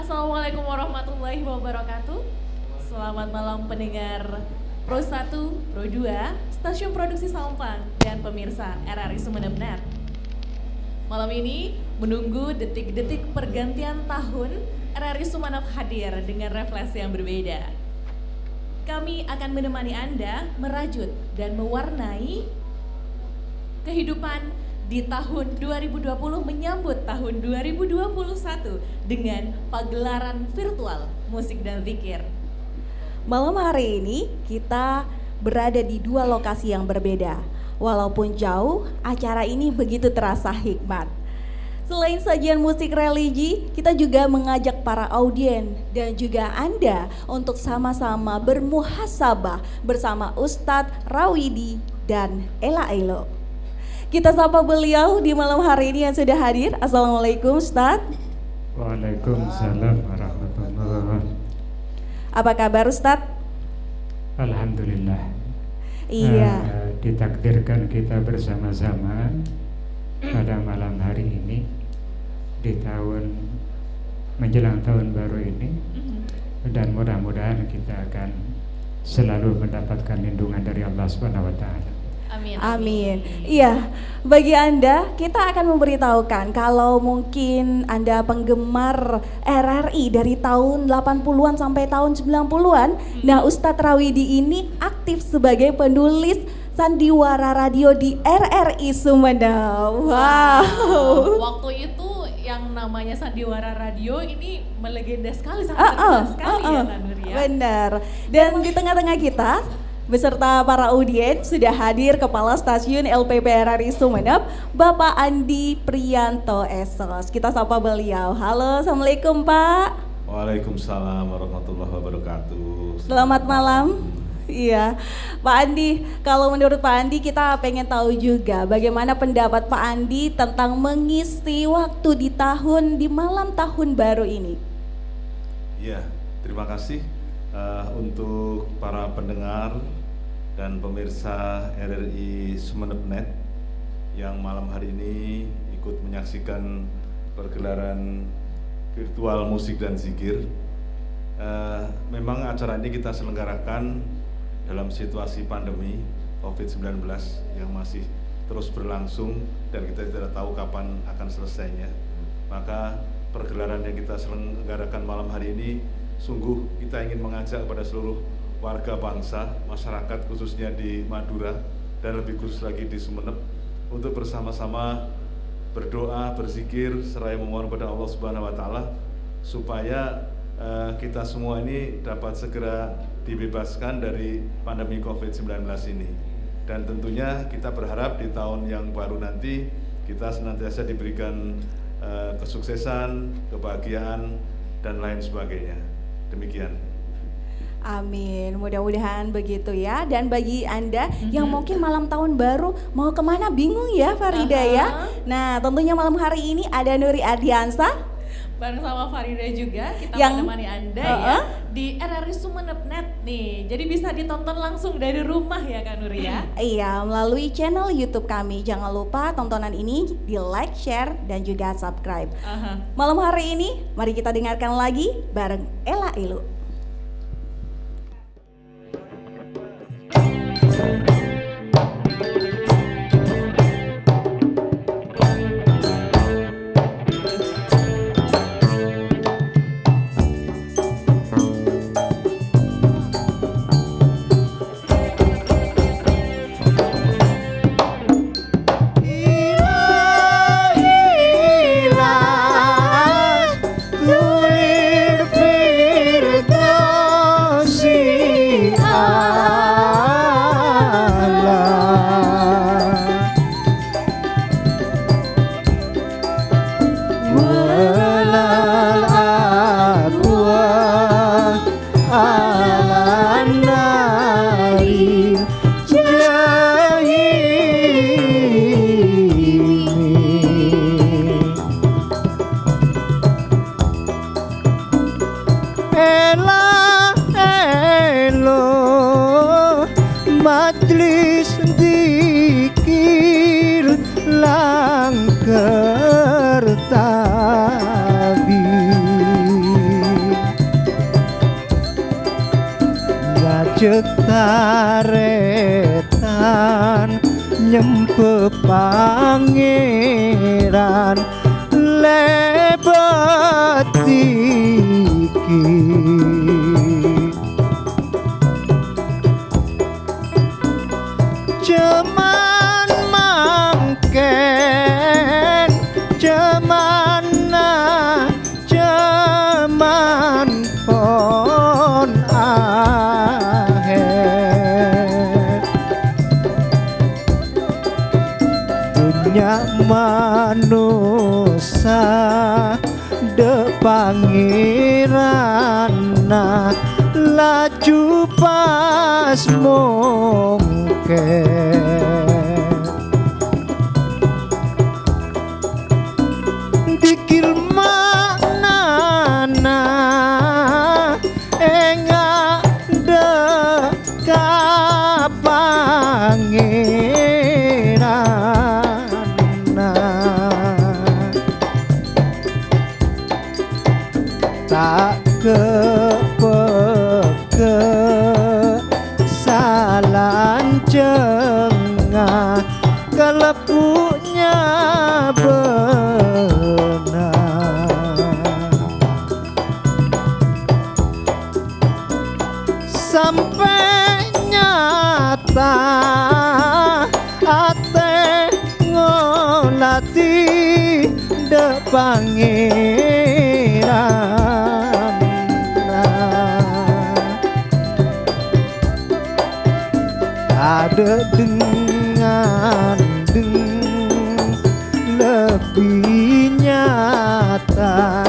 Assalamualaikum warahmatullahi wabarakatuh. Selamat malam pendengar Pro 1, Pro 2, Stasiun Produksi Sampang, dan pemirsa RRI Sumeneb Net. Malam ini menunggu detik-detik pergantian tahun, RRI Sumeneb hadir dengan refleksi yang berbeda. Kami akan menemani Anda merajut dan mewarnai kehidupan di tahun 2020 menyambut tahun 2021 dengan pagelaran virtual musik dan zikir. Malam hari ini kita berada di dua lokasi yang berbeda. Walaupun jauh, acara ini begitu terasa hikmat. Selain sajian musik religi, kita juga mengajak para audien dan juga Anda untuk sama-sama bermuhasabah bersama Ustadz Rawidi dan Ella Elo. Kita sapa beliau di malam hari ini yang sudah hadir. Assalamualaikum Ustadz. Waalaikumsalam warahmatullahi wabarakatuh. Apa kabar Ustadz? Alhamdulillah. Iya. Ditakdirkan kita bersama-sama pada malam hari ini di tahun menjelang tahun baru ini, dan mudah-mudahan kita akan selalu mendapatkan lindungan dari Allah Subhanahu wa taala. Amin. Amin. Iya, bagi Anda kita akan memberitahukan kalau mungkin Anda penggemar RRI dari tahun 80-an sampai tahun 90-an. Nah, Ustadz Rawidi ini aktif sebagai penulis sandiwara radio di RRI Sumeneb. Wow. Waktu itu yang namanya sandiwara radio ini melegenda sekali, sangat terkenal sekali ya Kak Nur ya. Benar. Dan di tengah-tengah kita beserta para audien sudah hadir Kepala Stasiun LPP RRI Sumeneb, Bapak Andi Priyanto Esos. Kita sapa beliau. Halo, Assalamualaikum Pak. Waalaikumsalam warahmatullahi wabarakatuh. Selamat malam. Iya, Pak Andi, kalau menurut Pak Andi kita pengen tahu juga bagaimana pendapat Pak Andi tentang mengisi waktu di malam tahun baru ini. Iya, terima kasih untuk para pendengar dan pemirsa RRI Sumeneb Net yang malam hari ini ikut menyaksikan pergelaran virtual musik dan zikir. Memang acara ini kita selenggarakan dalam situasi pandemi COVID-19 yang masih terus berlangsung dan kita tidak tahu kapan akan selesainya. Maka pergelaran yang kita selenggarakan malam hari ini sungguh kita ingin mengajak kepada seluruh warga bangsa, masyarakat khususnya di Madura dan lebih khusus lagi di Sumeneb untuk bersama-sama berdoa, berzikir, seraya memohon kepada Allah Subhanahu wa taala supaya kita semua ini dapat segera dibebaskan dari pandemi COVID-19 ini. Dan tentunya kita berharap di tahun yang baru nanti kita senantiasa diberikan kesuksesan, kebahagiaan, dan lain sebagainya. Demikian. Amin, mudah-mudahan begitu ya. Dan bagi Anda yang mungkin malam tahun baru mau kemana bingung ya Farida ya. Nah, tentunya malam hari ini ada Nuri Ardiansa Bareng sama Farida juga kita yang menemani Anda ya di RRI Sumeneb Net nih. Jadi bisa ditonton langsung dari rumah ya Kak Nur ya. Iya, melalui channel YouTube kami. Jangan lupa tontonan ini di like, share, dan juga subscribe. Malam hari ini mari kita dengarkan lagi bareng Ella Elo. Tulir firda jektaretan nyempe pangeran lebet iki Ceman mangken cemana ceman pon aher dunya manusia de pangirana laju pas dikir maknana enga de kapangirana tak kepeke salan cengah kelepunya benar sampai nyata ate ngolati de pangeran ada dengan lebih nyata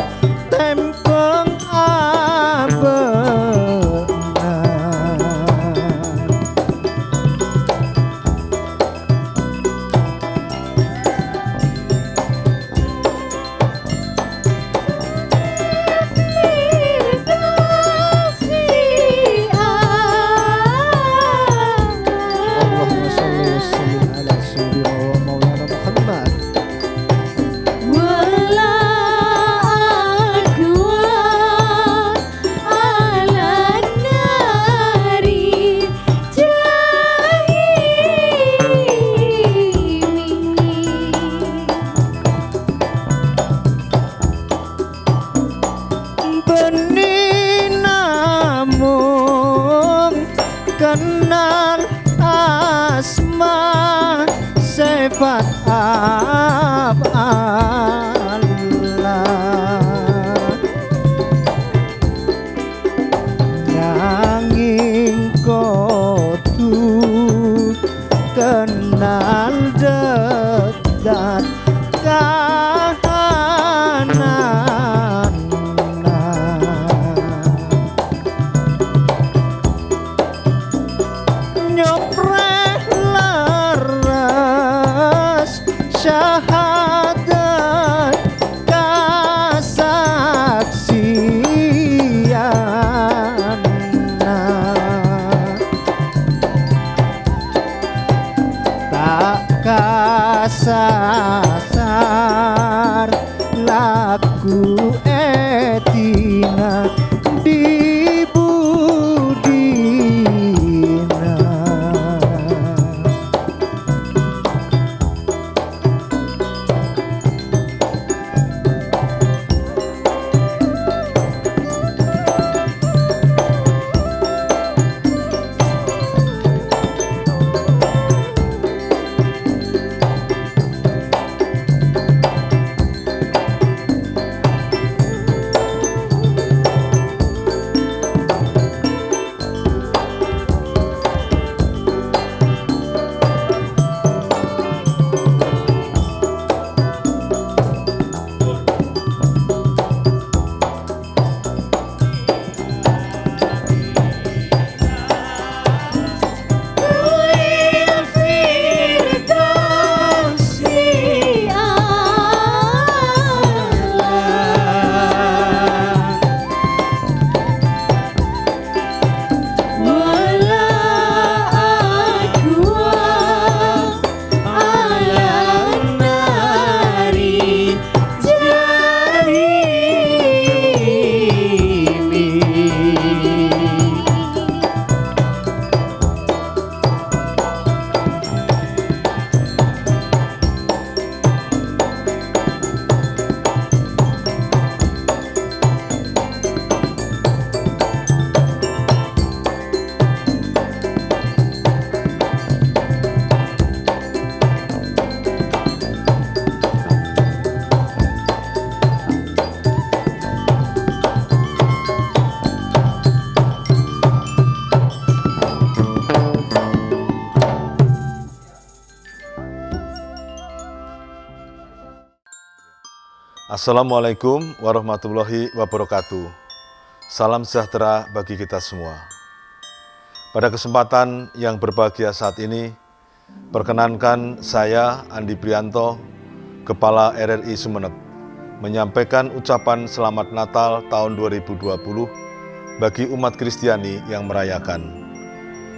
tempeng abenar Allahumma sholli wa sallim ala sayyidina wa maulana Muhammad Wala akwa ala nari jahimi benih namun kenal asma sifat Allah nanging kudu kenal dekat kahanan nyopreh Assalamualaikum warahmatullahi wabarakatuh. Salam sejahtera bagi kita semua. Pada kesempatan yang berbahagia saat ini, perkenankan saya Andi Prianto, Kepala RRI Sumeneb, menyampaikan ucapan Selamat Natal tahun 2020 bagi umat Kristiani yang merayakan.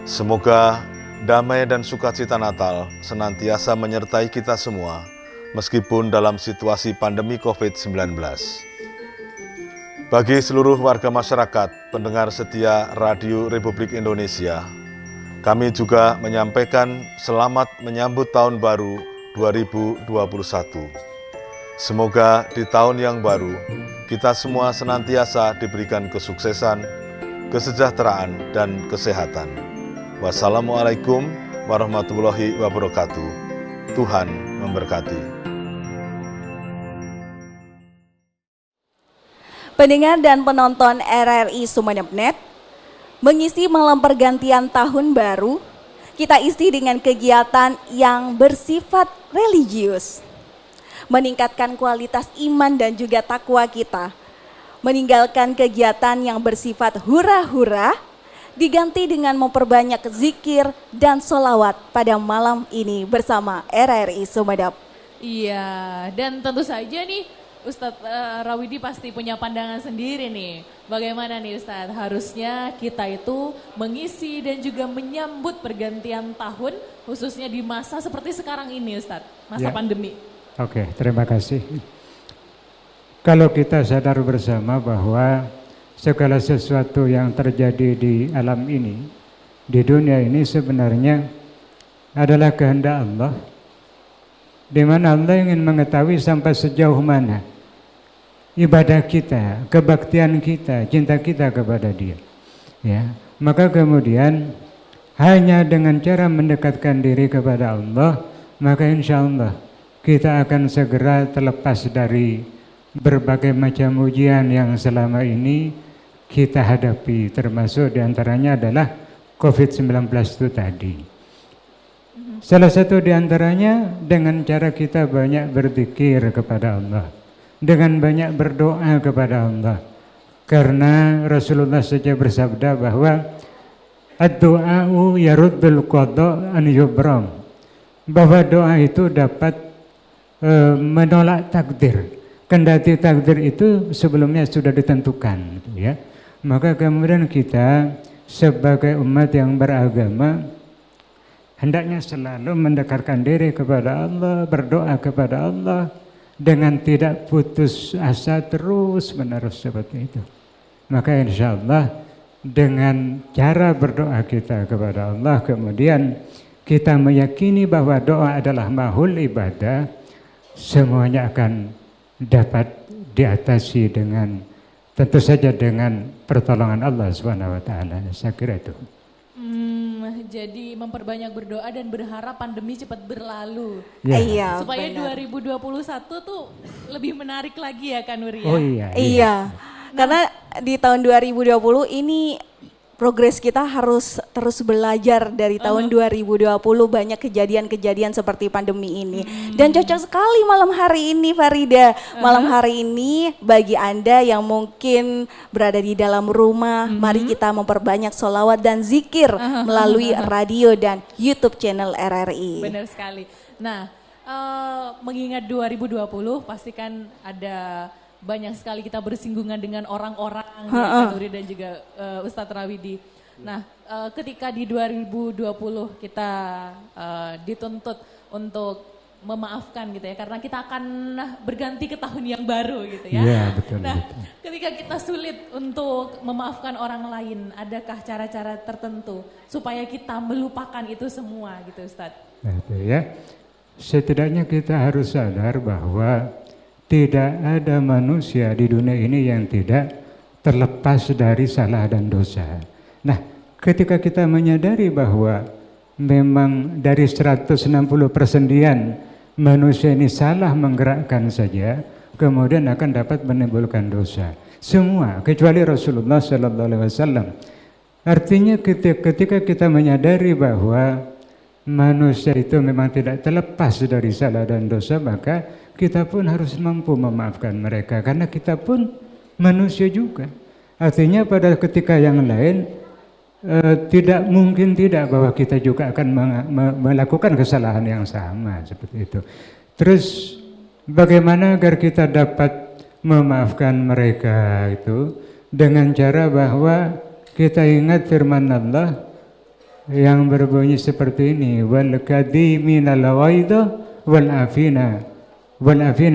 Semoga damai dan sukacita Natal senantiasa menyertai kita semua, meskipun dalam situasi pandemi COVID-19. Bagi seluruh warga masyarakat, pendengar setia Radio Republik Indonesia, kami juga menyampaikan selamat menyambut tahun baru 2021. Semoga di tahun yang baru, kita semua senantiasa diberikan kesuksesan, kesejahteraan, dan kesehatan. Wassalamualaikum warahmatullahi wabarakatuh. Tuhan memberkati. Pendengar dan penonton RRI Sumeneb.net, mengisi malam pergantian tahun baru, kita isi dengan kegiatan yang bersifat religius, meningkatkan kualitas iman dan juga takwa kita, meninggalkan kegiatan yang bersifat hura-hura, diganti dengan memperbanyak zikir dan sholawat pada malam ini bersama RRI Sumeneb. Iya, dan tentu saja nih Ustadz Rawidi pasti punya pandangan sendiri nih. Bagaimana nih Ustadz, harusnya kita itu mengisi dan juga menyambut pergantian tahun khususnya di masa seperti sekarang ini Ustadz, masa pandemi. Oke, terima kasih. Kalau kita sadar bersama bahwa segala sesuatu yang terjadi di alam ini, di dunia ini sebenarnya adalah kehendak Allah, di mana Allah ingin mengetahui sampai sejauh mana ibadah kita, kebaktian kita, cinta kita kepada Dia. Ya, maka kemudian hanya dengan cara mendekatkan diri kepada Allah, maka insya Allah kita akan segera terlepas dari berbagai macam ujian yang selama ini kita hadapi, termasuk diantaranya adalah COVID-19 itu tadi. Salah satu diantaranya dengan cara kita banyak berzikir kepada Allah, dengan banyak berdoa kepada Allah. Karena Rasulullah saja bersabda bahwa ad-du'a'u yaruddul qadha' an yubram, bahwa doa itu dapat menolak takdir, kendati takdir itu sebelumnya sudah ditentukan, ya. Maka kemudian kita sebagai umat yang beragama hendaknya selalu mendekatkan diri kepada Allah, berdoa kepada Allah dengan tidak putus asa terus menerus seperti itu. Maka insya Allah dengan cara berdoa kita kepada Allah, kemudian kita meyakini bahwa doa adalah mahul ibadah, semuanya akan dapat diatasi dengan, tentu saja dengan pertolongan Allah Subhanahu wa taala. Saya kira itu. Jadi memperbanyak berdoa dan berharap pandemi cepat berlalu. Iya, supaya benar. 2021 tuh lebih menarik lagi ya kan Nur ya? Oh iya. Iya, karena di tahun 2020 ini progres kita harus terus belajar dari tahun 2020, banyak kejadian-kejadian seperti pandemi ini. Dan cocok sekali malam hari ini Farida, malam hari ini bagi Anda yang mungkin berada di dalam rumah, mari kita memperbanyak sholawat dan zikir melalui radio dan YouTube channel RRI. Benar sekali. Nah, mengingat 2020 pasti kan ada banyak sekali kita bersinggungan dengan orang-orang ya, Nuri dan juga Ustadz Rawidi. Nah, ketika di 2020 kita dituntut untuk memaafkan gitu ya, karena kita akan berganti ke tahun yang baru gitu ya. Iya, betul. Nah, betul. ketika kita sulit untuk memaafkan orang lain, adakah cara-cara tertentu supaya kita melupakan itu semua gitu Ustadz? Nah, itu ya. Setidaknya kita harus sadar bahwa tidak ada manusia di dunia ini yang tidak terlepas dari salah dan dosa. Nah, ketika kita menyadari bahwa memang dari 160 persendian manusia ini salah menggerakkan saja, kemudian akan dapat menimbulkan dosa. Semua, kecuali Rasulullah SAW. Artinya ketika kita menyadari bahwa manusia itu memang tidak terlepas dari salah dan dosa, maka kita pun harus mampu memaafkan mereka karena kita pun manusia juga. Artinya pada ketika yang lain tidak mungkin tidak bahwa kita juga akan melakukan kesalahan yang sama seperti itu. Terus bagaimana agar kita dapat memaafkan mereka itu dengan cara bahwa kita ingat firman Allah yang berbunyi seperti ini, wal kadhiminal ghaidha wal afina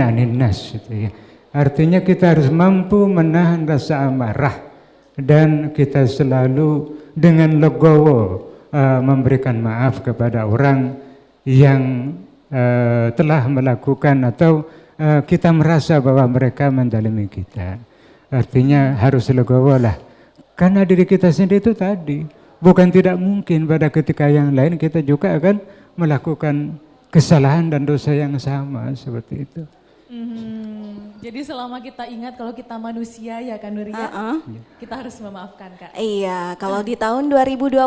'anil nas, gitu ya. Artinya kita harus mampu menahan rasa amarah dan kita selalu dengan legowo memberikan maaf kepada orang yang telah melakukan atau kita merasa bahwa mereka menzalimi kita. Artinya harus legowo lah. Karena diri kita sendiri itu tadi, bukan tidak mungkin pada ketika yang lain kita juga akan melakukan kesalahan dan dosa yang sama seperti itu. Jadi selama kita ingat kalau kita manusia ya kan Nur ya, kita harus memaafkan Kak. Iya, kalau di tahun 2021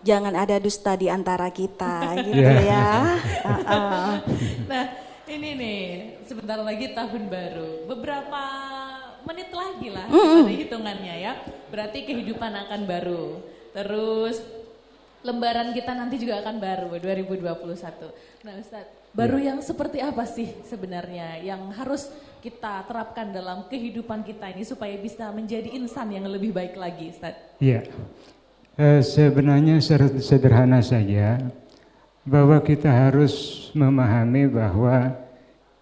jangan ada dusta di antara kita gitu ya. Nah ini nih sebentar lagi tahun baru, beberapa menit lagi lah ada hitungannya ya. Berarti kehidupan akan baru. Terus lembaran kita nanti juga akan baru 2021. Nah Ustadz, baru yang seperti apa sih sebenarnya yang harus kita terapkan dalam kehidupan kita ini supaya bisa menjadi insan yang lebih baik lagi Ustadz? Iya, sebenarnya sederhana saja bahwa kita harus memahami bahwa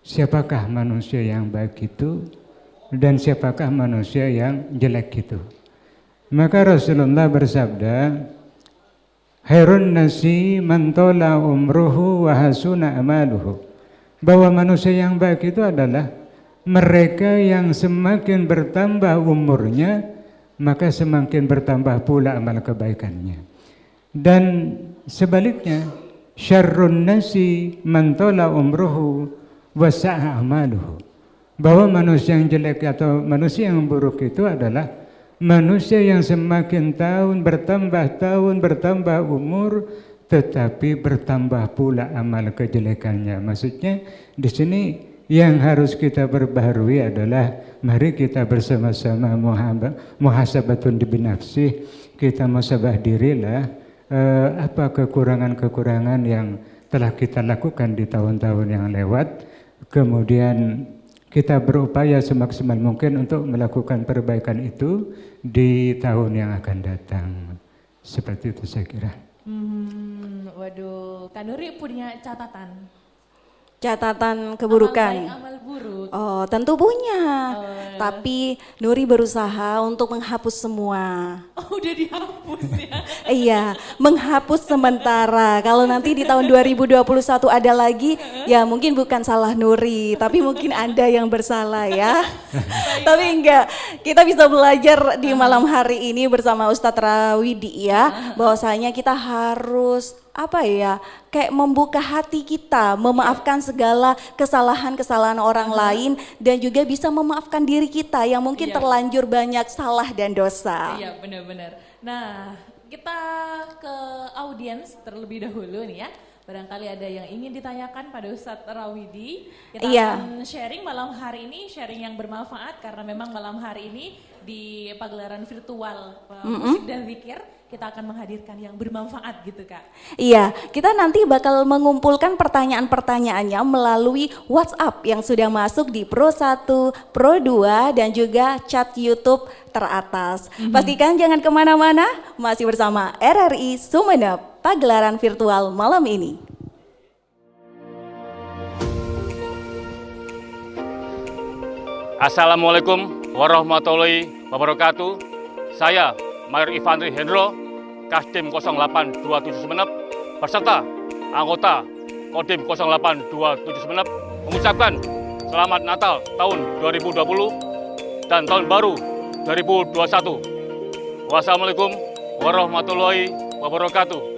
siapakah manusia yang baik itu dan siapakah manusia yang jelek itu. Maka Rasulullah bersabda, khairun nasi man tola umruhu wa hasuna amaluhu. Bahwa manusia yang baik itu adalah mereka yang semakin bertambah umurnya, maka semakin bertambah pula amal kebaikannya. Dan sebaliknya, syarrun nasi man tola umruhu wa sa'a amaluhu. Bahwa manusia yang jelek atau manusia yang buruk itu adalah manusia yang semakin tahun bertambah umur, tetapi bertambah pula amal kejelekannya. Maksudnya di sini yang harus kita perbaharui adalah mari kita bersama-sama muhasabatun binafsih, kita muhasabah dirilah apa kekurangan-kekurangan yang telah kita lakukan di tahun-tahun yang lewat, kemudian kita berupaya semaksimal mungkin untuk melakukan perbaikan itu di tahun yang akan datang. Seperti itu saya kira. Waduh, Kak Nuri punya catatan? Catatan keburukan. Amal baik, amal buruk. Oh, tentu punya. Tapi Nuri berusaha untuk menghapus semua. Oh, udah dihapus ya? Iya, menghapus sementara. Kalau nanti di tahun 2021 ada lagi, ya mungkin bukan salah Nuri, tapi mungkin Anda yang bersalah ya. Tapi enggak, kita bisa belajar di malam hari ini bersama Ustadz Rawidi ya, bahwasanya kita harus kayak membuka hati kita, memaafkan segala kesalahan-kesalahan orang lain dan juga bisa memaafkan diri kita yang mungkin terlanjur banyak salah dan dosa. Iya, benar-benar. Nah, kita ke audiens terlebih dahulu nih ya. Barangkali ada yang ingin ditanyakan pada Ustadz Rawidi. Kita akan sharing malam hari ini, sharing yang bermanfaat karena memang malam hari ini di pagelaran virtual musik dan zikir kita akan menghadirkan yang bermanfaat gitu Kak. Iya, kita nanti bakal mengumpulkan pertanyaan-pertanyaannya melalui WhatsApp yang sudah masuk di Pro 1, Pro 2 dan juga chat YouTube teratas. Pastikan jangan kemana-mana, masih bersama RRI Sumeneb, pagelaran virtual malam ini. Assalamualaikum warahmatullahi wabarakatuh. Saya Mayor Infantri Hendro, Kasdim 0827 Sumeneb, beserta anggota Kodim 0827 Sumeneb mengucapkan Selamat Natal tahun 2020 dan Tahun Baru 2021. Wassalamualaikum warahmatullahi wabarakatuh.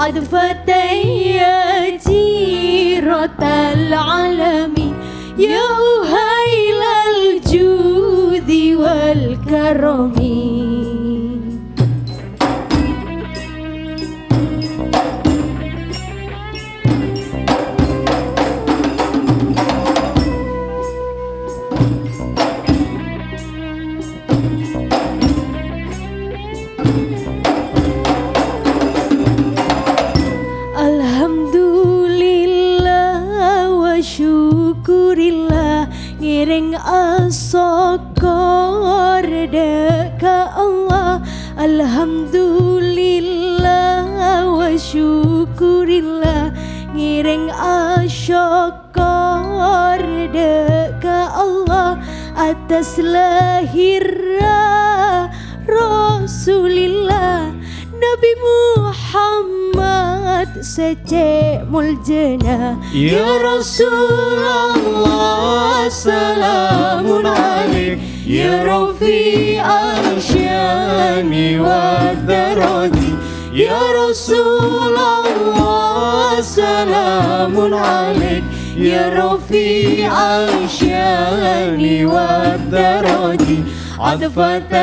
عذفة يا جيرة العالمين يا أهيل الجود والكرم. Syukurillah ngiring asokor deka Allah. Alhamdulillah wa syukurillah ngiring asyokor deka Allah atas lahirnya Rasulillah Nabi Muhammad secemul jannah. Ya Rasulullah salamun alaik ya rafi'al syani wad darajati. Ya Rasulullah salamun alaik ya rafi'al syani wad darajati. عذفة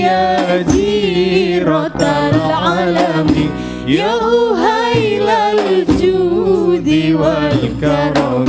يا جيرة العالمين يا أهيل الجود والكرم.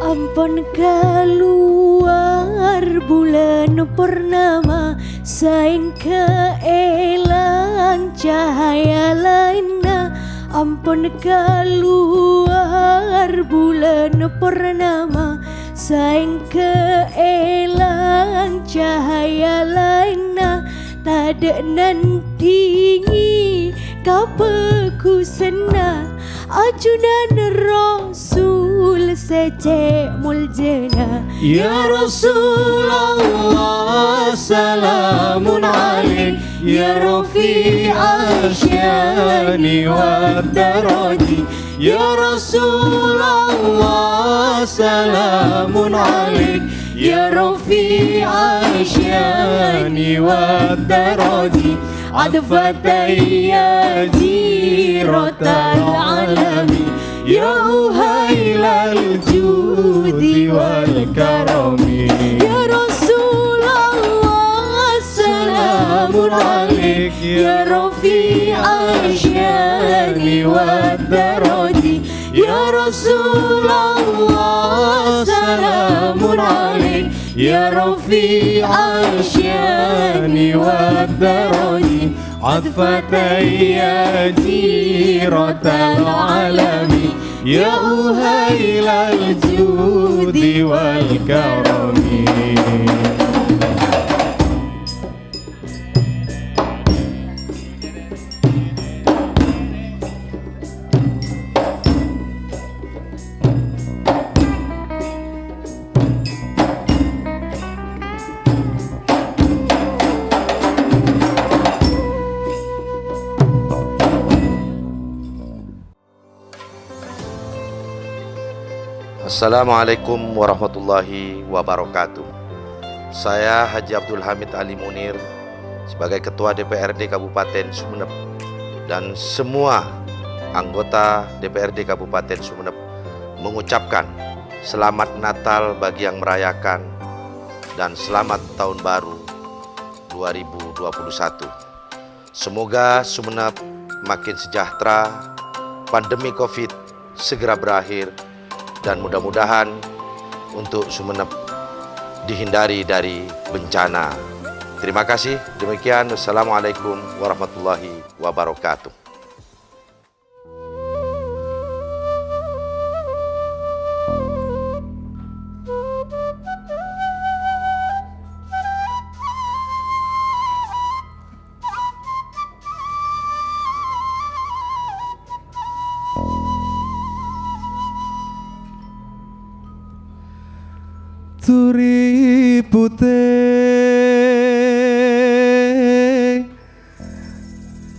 Ampun keluar bulan purnama saing keelan cahaya lainnya. Ampun keluar bulan purnama saing keelan cahaya lainnya. Tada nanti kapeku sena ajudan Rasul secemul jannah. Ya Rasulullah salamun alaik ya rafi'al syani wad darajati. Ya Rasulullah salamun alaik ya rafi'al syani wad darajati. عذفة يا جيرة العالمين يا أهيل الجود والكرم. يا رسول الله سلام عليك يا رفيع الشان والدرج. يا رسول الله سلام عليك يا رفيع الشان والدرج. عذفة يا جيرة العالمين يا أهيل الجود والكرم. Assalamualaikum warahmatullahi wabarakatuh. Saya Haji Abdul Hamid Ali Munir sebagai Ketua DPRD Kabupaten Sumeneb dan semua anggota DPRD Kabupaten Sumeneb mengucapkan Selamat Natal bagi yang merayakan dan Selamat Tahun Baru 2021. Semoga Sumeneb makin sejahtera, pandemi Covid segera berakhir, dan mudah-mudahan untuk Sumeneb dihindari dari bencana. Terima kasih. Demikian. Assalamualaikum warahmatullahi wabarakatuh. Turi putih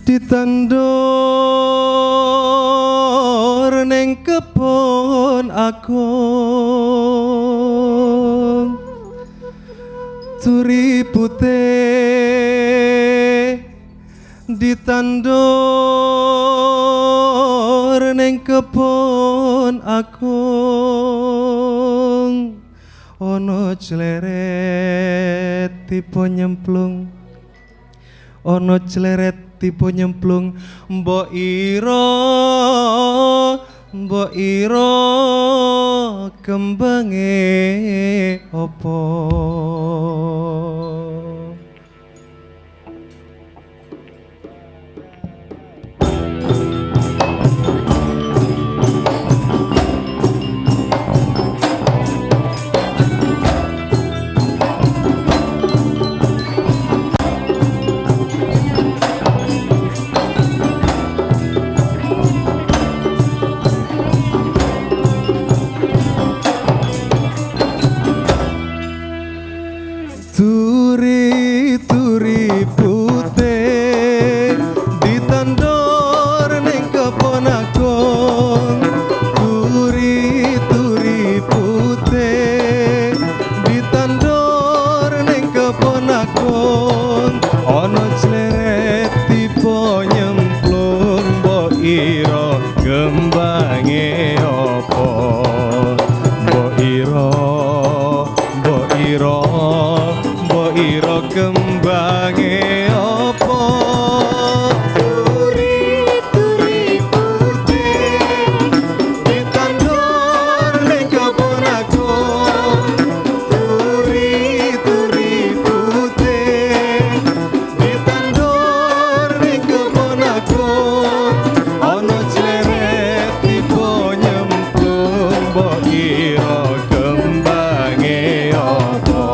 ditandur ning kebon agung. Turi putih ditandur ning kebon agung. Ono cleret tipe nyemplung, ono cleret tipe nyemplung. Mbok ira kembange opo? Turi putih ditandur ning kebon agung. Turi putih ditandur ning kebon agung. Ono cleret tipe nyemplung, mbok ira gembange opo? Mbok ira kembange opo? Turi putih ditandur ning kebon agung. Turi putih ditandur ning kebon agung. Ono cleret tipe nyemplung, mbok ira kembange opo?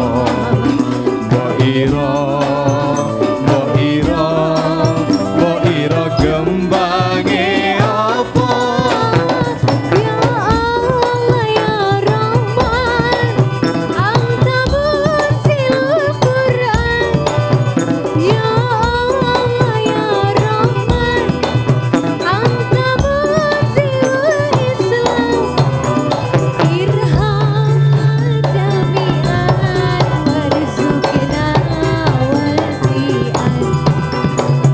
Mbok ira gembange apa? Ya Allah ya Rahman, Anta munzilul Quran. Ya Allah ya Rahman, Anta munzilul Islam. Irhamna jami'an warzuqna wasi'an.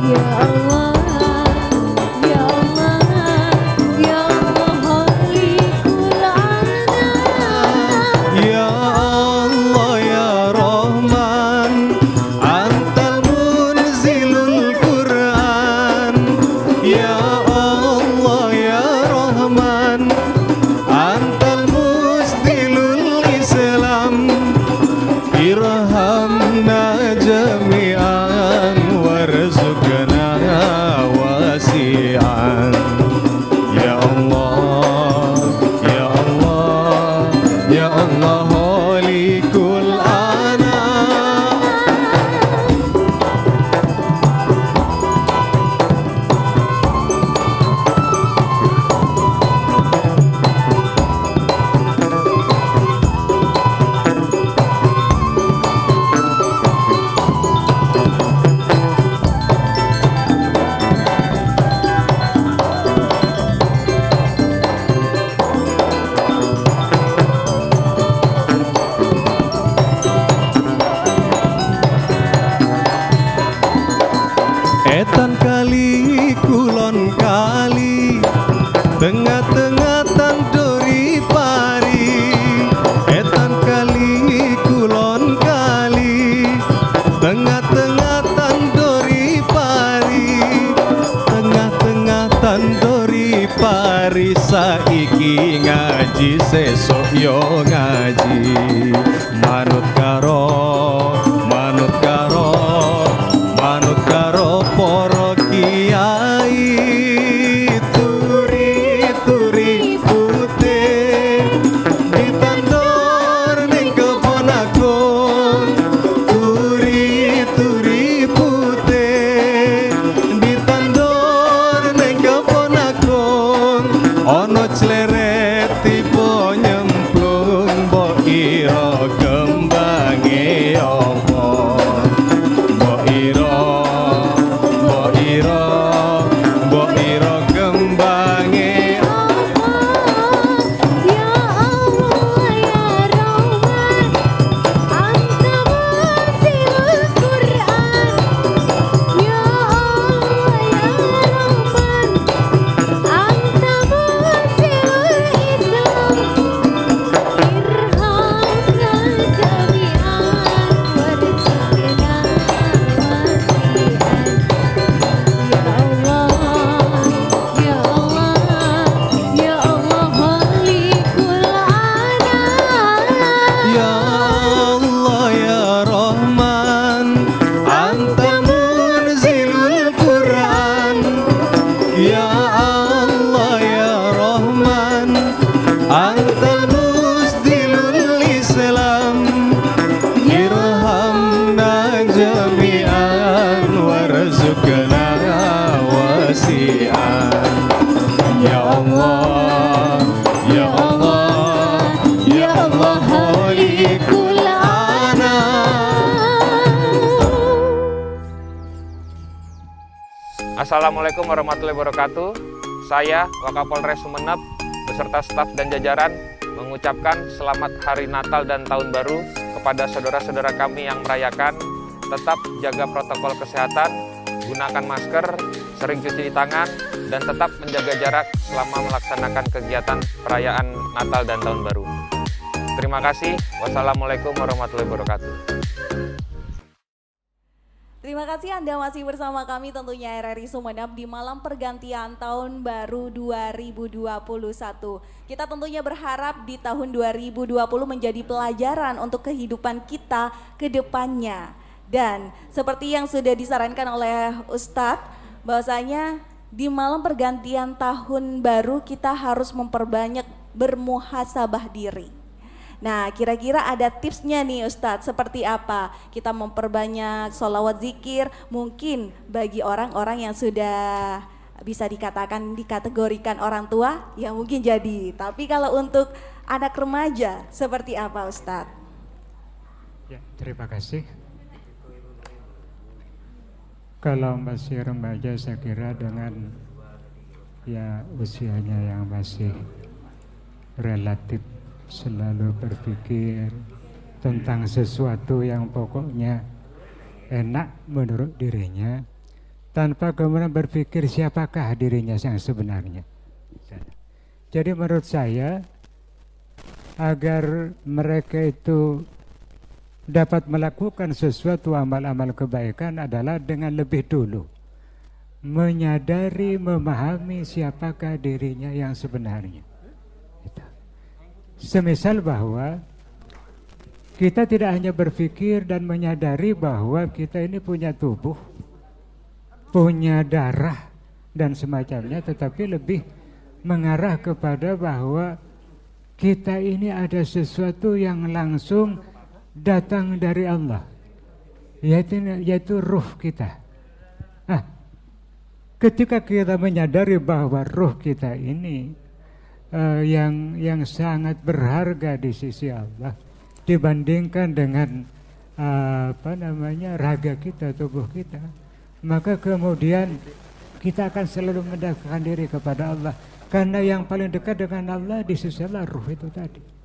Ya Allah, ya Allah, ya Allah khaliqul anam. Ya Allah ya Rahman, Antal munzilul Quran. Ya Allah ya Rahman, Antal mustilul Islam. Irhamna jami'an warzuqna wasi'an. Ya Allah, ya Allah, ya Allah khaliqul anam. Etan kali kulon kali, tengah-tengah tanduri pari. Etan kali kulon kali, tengah-tengah tanduri pari. Tengah-tengah tanduri pari, saiki ngaji sesuk yo ngaji. Manut karo para kiai. Turi putih ditandur ning kebon agung. Turi putih ditandur ning kebon agung. Ono cleret tipe nyemplung, mbok ira جميعا وارزقنا واسعا يا الله يا الله يا الله خالق Assalamualaikum warahmatullahi wabarakatuh. Saya Wakapolres Sumeneb beserta staf dan jajaran mengucapkan selamat Hari Natal dan Tahun Baru kepada saudara-saudara kami yang merayakan. Tetap jaga protokol kesehatan, gunakan masker, sering cuci tangan, dan tetap menjaga jarak selama melaksanakan kegiatan perayaan Natal dan Tahun Baru. Terima kasih. Wassalamualaikum warahmatullahi wabarakatuh. Terima kasih Anda masih bersama kami tentunya RRI Sumeneb di malam pergantian tahun baru 2021. Kita tentunya berharap di tahun 2020 menjadi pelajaran untuk kehidupan kita ke depannya. Dan seperti yang sudah disarankan oleh Ustadz, bahwasanya di malam pergantian tahun baru kita harus memperbanyak bermuhasabah diri. Nah, kira-kira ada tipsnya nih Ustadz, seperti apa kita memperbanyak sholawat zikir, mungkin bagi orang-orang yang sudah bisa dikategorikan orang tua, ya mungkin jadi. Tapi kalau untuk anak remaja, seperti apa Ustadz? Ya, terima kasih. Kalau masih remaja saya kira dengan ya usianya yang masih relatif selalu berpikir tentang sesuatu yang pokoknya enak menurut dirinya tanpa kemudian berpikir siapakah dirinya yang sebenarnya. Jadi menurut saya agar mereka itu dapat melakukan sesuatu amal-amal kebaikan adalah dengan lebih dulu menyadari, memahami siapakah dirinya yang sebenarnya. Semisal bahwa kita tidak hanya berpikir dan menyadari bahwa kita ini punya tubuh, punya darah dan semacamnya, tetapi lebih mengarah kepada bahwa kita ini ada sesuatu yang langsung datang dari Allah, yaitu ruh kita. Ketika kita menyadari bahwa ruh kita ini yang sangat berharga di sisi Allah dibandingkan dengan raga kita, tubuh kita, maka kemudian kita akan selalu mendekatkan diri kepada Allah, karena yang paling dekat dengan Allah di sisi Allah ruh itu tadi.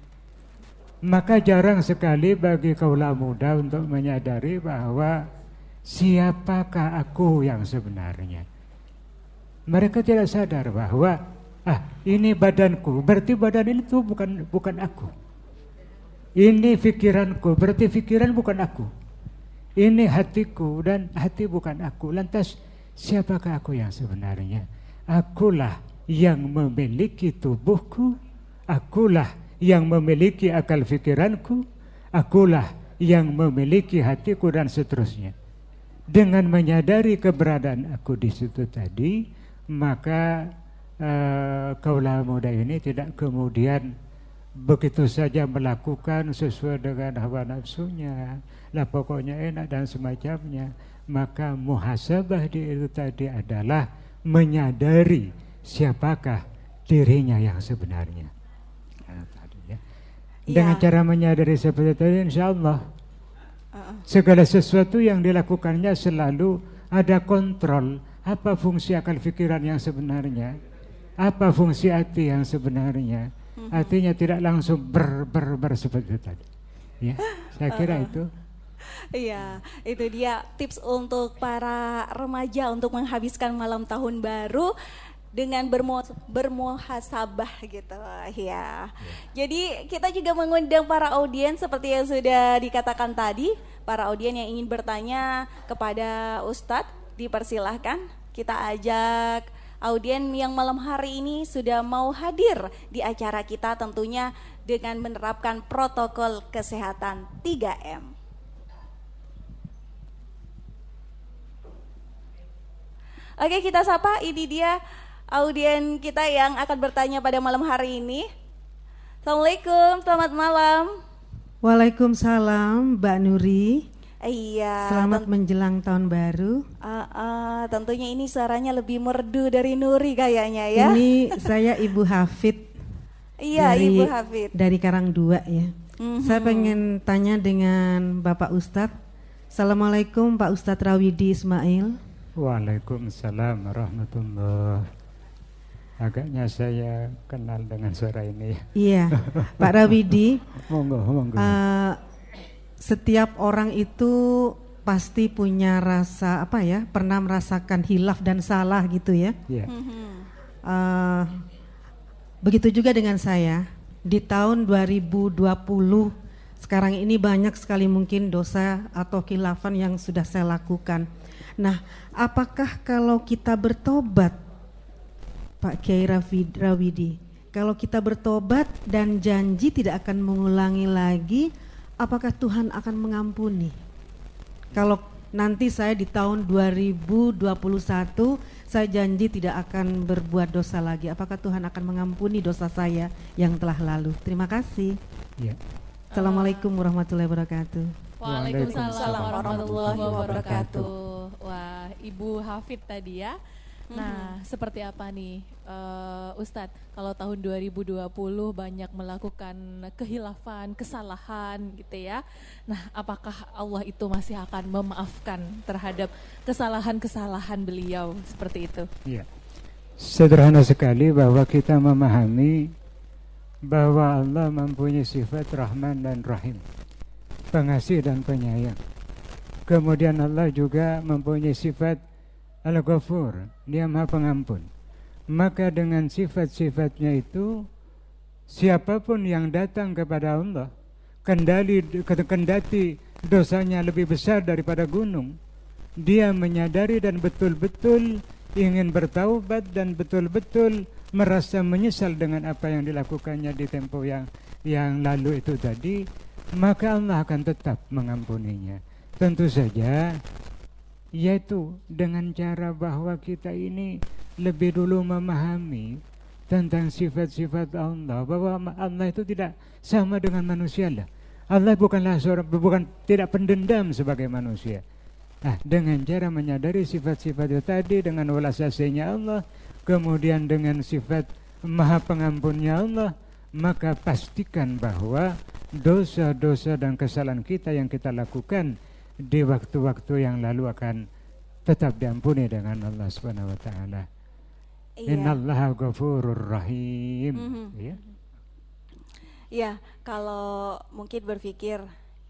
Maka jarang sekali bagi kaula muda untuk menyadari bahwa siapakah aku yang sebenarnya. Mereka tidak sadar bahwa ini badanku, berarti badan ini tuh bukan aku. Ini pikiranku, berarti pikiran bukan aku. Ini hatiku dan hati bukan aku. Lantas siapakah aku yang sebenarnya? Akulah yang memiliki tubuhku, akulah yang memiliki akal pikiranku, akulah yang memiliki hatiku dan seterusnya. Dengan menyadari keberadaan aku di situ tadi, maka kaula muda ini tidak kemudian begitu saja melakukan sesuai dengan hawa nafsunya, lah pokoknya enak dan semacamnya. Maka muhasabah itu tadi adalah menyadari siapakah dirinya yang sebenarnya. Dengan cara menyadari seperti tadi, insya Allah segala sesuatu yang dilakukannya selalu ada kontrol. Apa fungsi akal pikiran yang sebenarnya? Apa fungsi hati yang sebenarnya? Artinya tidak langsung ber seperti itu tadi. Ya, saya kira itu. Iya, itu dia tips untuk para remaja untuk menghabiskan malam tahun baru dengan bermuhasabah gitu ya. Jadi kita juga mengundang para audiens seperti yang sudah dikatakan tadi, para audiens yang ingin bertanya kepada Ustadz dipersilahkan. Kita ajak audiens yang malam hari ini sudah mau hadir di acara kita tentunya dengan menerapkan protokol kesehatan 3M. Oke, kita sapa, ini dia audiens kita yang akan bertanya pada malam hari ini. Assalamualaikum, selamat malam. Waalaikumsalam Mbak Nuri. Iya. Selamat menjelang tahun baru. Tentunya ini suaranya lebih merdu dari Nuri kayaknya ya. Ini saya Ibu Hafid. Iya, dari, Ibu Hafid. Dari Karangdua ya. Saya pengen tanya dengan Bapak Ustadz. Assalamualaikum Pak Ustadz Rawidi Ismail. Waalaikumsalam warahmatullahi. Agaknya saya kenal dengan suara ini. Iya, Pak Rawidi. Monggo. Setiap orang itu pasti punya rasa pernah merasakan hilaf dan salah gitu ya. Iya. Begitu juga dengan saya. Di tahun 2020 sekarang ini banyak sekali mungkin dosa atau khilafan yang sudah saya lakukan. Nah, apakah kalau kita bertobat, Pak Kiai Rawidi, kalau kita bertobat dan janji tidak akan mengulangi lagi, apakah Tuhan akan mengampuni? Kalau nanti saya di tahun 2021 saya janji tidak akan berbuat dosa lagi, apakah Tuhan akan mengampuni dosa saya yang telah lalu? Terima kasih. Ya. Assalamualaikum warahmatullahi wabarakatuh. Waalaikumsalam warahmatullahi wabarakatuh. Wah, Ibu Hafid tadi ya. Nah, seperti apa nih Ustadz, kalau tahun 2020 banyak melakukan kehilafan, kesalahan gitu ya. Nah, apakah Allah itu masih akan memaafkan terhadap kesalahan-kesalahan beliau seperti itu? Iya. Sederhana sekali bahwa kita memahami bahwa Allah mempunyai sifat Rahman dan Rahim, pengasih dan penyayang. Kemudian Allah juga mempunyai sifat Al-Ghafur, Dia Maha Pengampun. Maka dengan sifat-sifatnya itu, siapapun yang datang kepada Allah, kendati dosanya lebih besar daripada gunung, dia menyadari dan betul-betul ingin bertaubat dan betul-betul merasa menyesal dengan apa yang dilakukannya di tempo yang lalu itu tadi, maka Allah akan tetap mengampuninya. Tentu saja, yaitu dengan cara bahwa kita ini lebih dulu memahami tentang sifat-sifat Allah, bahwa Allah itu tidak sama dengan manusia lah. Allah bukan tidak pendendam sebagai manusia. Nah, dengan cara menyadari sifat-sifat itu tadi, dengan welas asihnya Allah, kemudian dengan sifat Maha Pengampunnya Allah, maka pastikan bahwa dosa-dosa dan kesalahan kita yang kita lakukan di waktu-waktu yang lalu akan tetap diampuni dengan Allah Subhanahu wa taala. Innallaha ghafurur rahim. Ya, kalau mungkin berpikir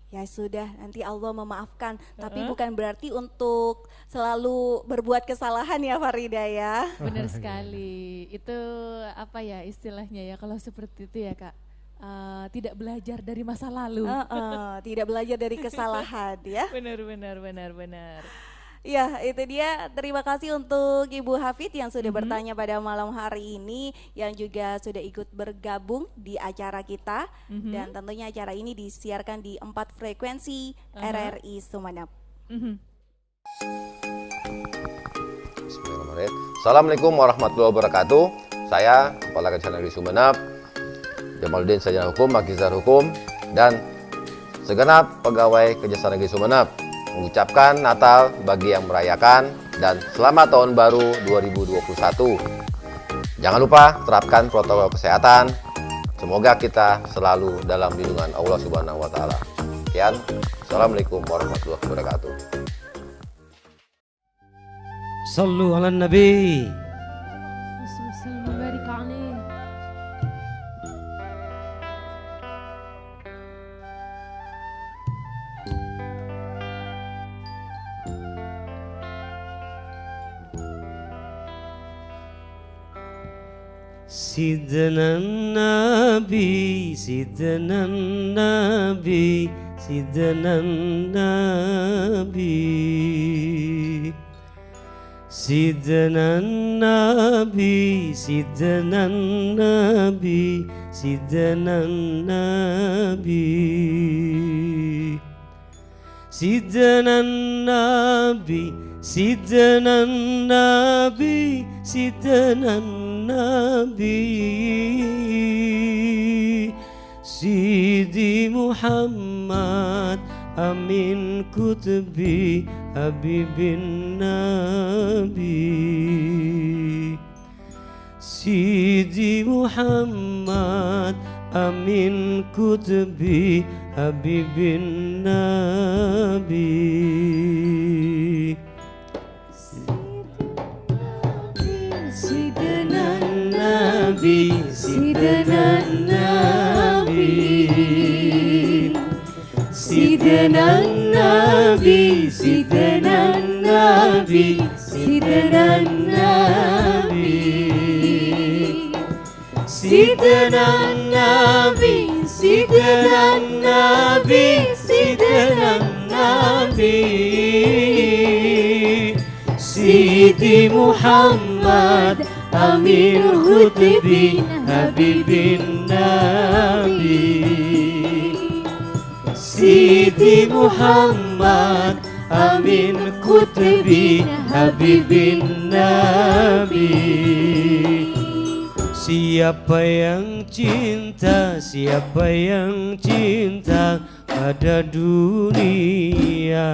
ya sudah nanti Allah memaafkan, tapi bukan berarti untuk selalu berbuat kesalahan ya Farida ya. Benar sekali. Itu apa ya istilahnya ya kalau seperti itu ya Kak. Tidak belajar dari masa lalu. Tidak belajar dari kesalahan ya. Benar. Ya, itu dia. Terima kasih untuk Ibu Hafid yang sudah bertanya pada malam hari ini, yang juga sudah ikut bergabung di acara kita. Dan tentunya acara ini disiarkan di 4 frekuensi RRI Sumeneb. Bismillahirrahmanirrahim. Assalamualaikum warahmatullahi wabarakatuh. Saya Kepala Kejaksaan Negeri Sumeneb, Jamaluddin Sarjana Hukum, Magister Hukum, dan segenap pegawai Kejaksaan Negeri Sumeneb mengucapkan Natal bagi yang merayakan dan selamat tahun baru 2021. Jangan lupa terapkan protokol kesehatan. Semoga kita selalu dalam lindungan Allah Subhanahu wa taala. Sekian. Assalamualaikum warahmatullahi wabarakatuh. Sallu ala nabi. Sidna Nabi, Sidna Nabi, Sidna Nabi, Sidna Nabi, Sidna Nabi, Sidna Nabi, Sidna Nabi, Sidna Nabi, Sidna Nabi, Sidi Muhammad amin kutubi habibin nabi. Sidi Muhammad amin kutubi habibin nabi. Sidana Nabi, Sidana Nabi, Sidana Nabi, Sidana Nabi, Sidana Nabi, Sidana Nabi, Sidana Nabi, Sidana Nabi. Sidi Muhammad amin khutbi habibin nabi. Sidi Muhammad amin khutbi habibin nabi. Siapa yang cinta, siapa yang cinta pada dunia.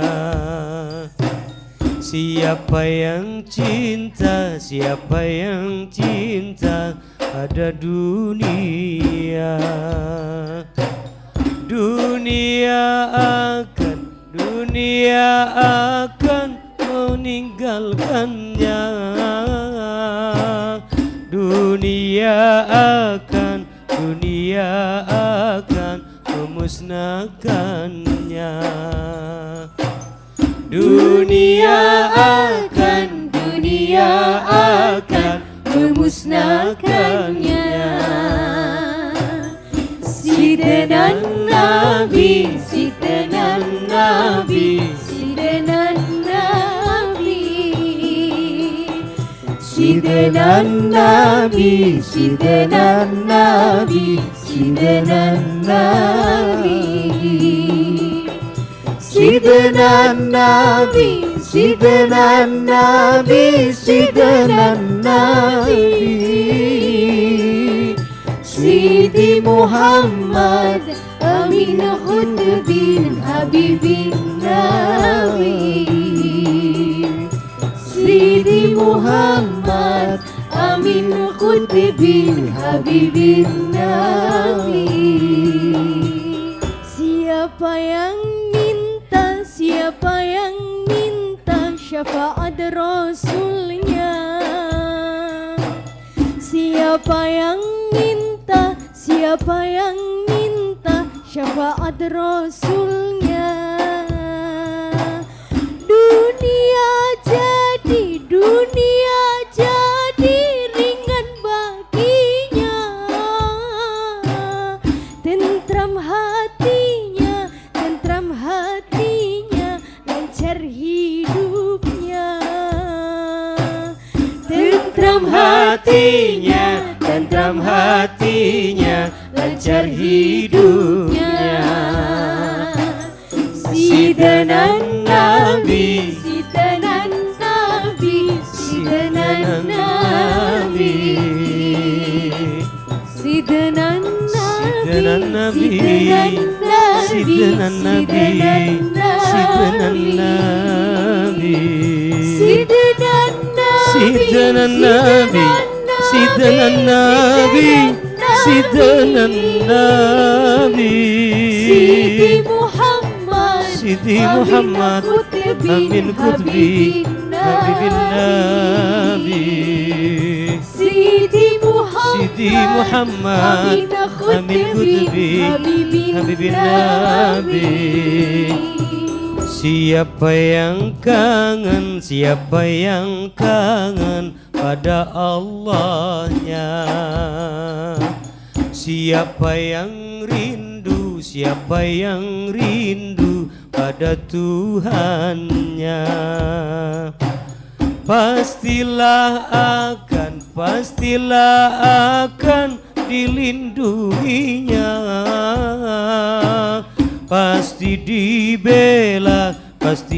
Siapa yang cinta, siapa yang cinta pada dunia. Dunia akan meninggalkannya. Dunia akan memusnahkannya. Dunia akan memusnahkannya. Sidana Nabi, Sidana Nabi, Sidana Nabi, Sidana Nabi, Sidana Nabi, Sidana Nabi. Sidana Nabi, Sidana Nabi, Sidana Nabi. Sidi Muhammad amin khutbin habibin nabi. Sidi Muhammad amin khutbin habibin nabi. Siapa yang siapa yang minta syafaat Rasulnya? Siapa yang minta, siapa yang minta syafaat Rasulnya? Dunia jadi ringan baginya, tentram hatinya, lancar hidupnya. Tentram hatinya, lancar hidupnya. Sidana Nabi, Sidana Nabi, Sidana Nabi, Sidana Nabi, Sidana Nabi, Sidana Nabi, Sidana Nabi, Sidana Nabi, Sidana Nabi. Sidi Muhammad amin khutbi habibin nabi. Sidi Muhammad amin khutbi habibin nabi. Siapa yang kangen, siapa yang kangen pada Allahnya. Siapa yang rindu, siapa yang rindu pada Tuhannya. Pastilah akan dilindunginya. Pasti